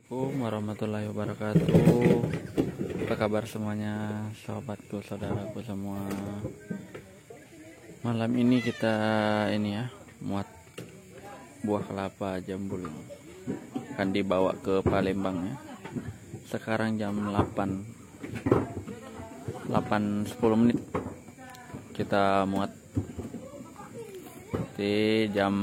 Assalamualaikum warahmatullahi wabarakatuh. Apa kabar semuanya, sahabatku, saudaraku semua. Malam ini kita muat buah kelapa jambul, akan dibawa ke Palembang ya. Sekarang jam 8.10 menit. Kita muat di jam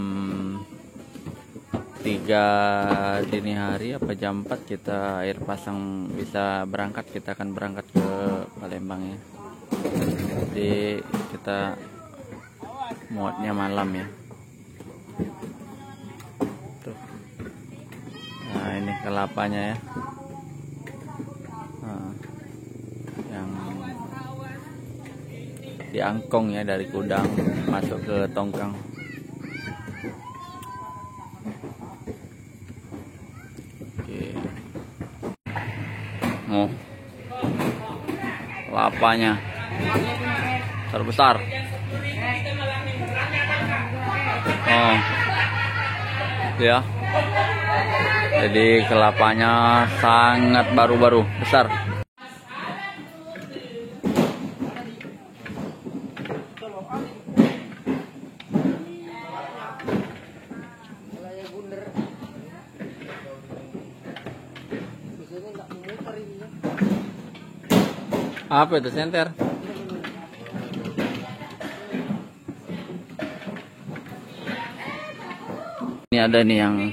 3 dini hari apa jam 4 kita air pasang bisa berangkat. Kita akan berangkat ke Palembang ya. Jadi kita muatnya malam ya. Tuh. Nah ini kelapanya ya. Nah, yang diangkong ya dari gudang masuk ke tongkang. Oh, kelapanya terbesar. Oh, ya. Jadi kelapanya sangat baru-baru, besar. Apa itu senter? Ini ada nih yang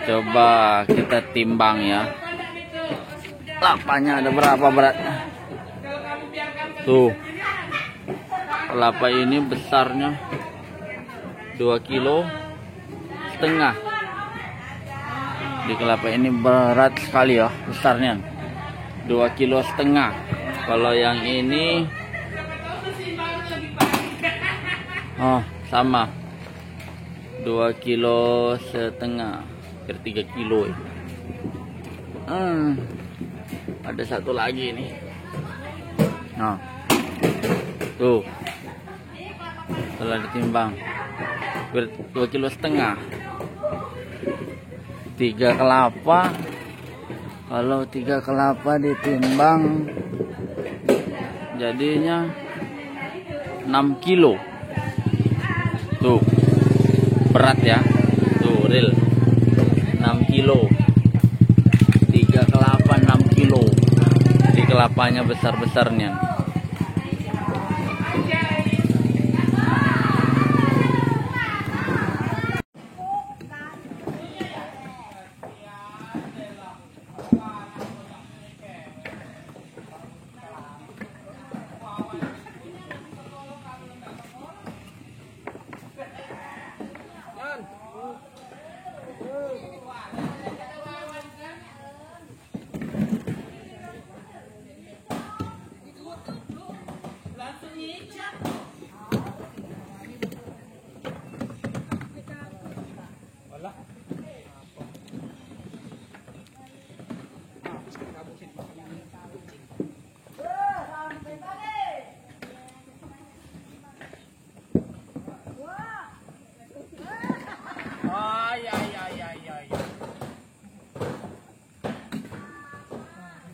coba kita timbang ya. Kelapanya ada berapa beratnya? Tuh. Kelapa ini besarnya 2,5 kilo. Di kelapa ini berat sekali ya, besarnya 2,5 kilo. Kalau yang ini sama 2,5 kilo, hampir 3 kilo ya. Ada satu lagi nih. Tuh setelah ditimbang 2,5 kilo. 3 kelapa. Kalau 3 kelapa ditimbang jadinya 6 kilo. Tuh berat ya. Tuh real 6 kilo. 3 kelapa 6 kilo. Di kelapanya besar-besarnya.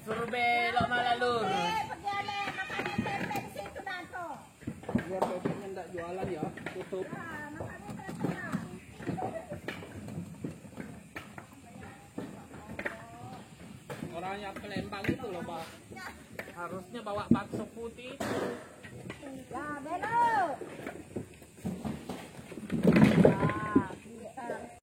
Suruh belok malah lurus. Biar bebeknya enggak jualan ya, tutup. Orang yang Palembang itu loh, Pak. Harusnya bawa bakso putih. Ya, belok.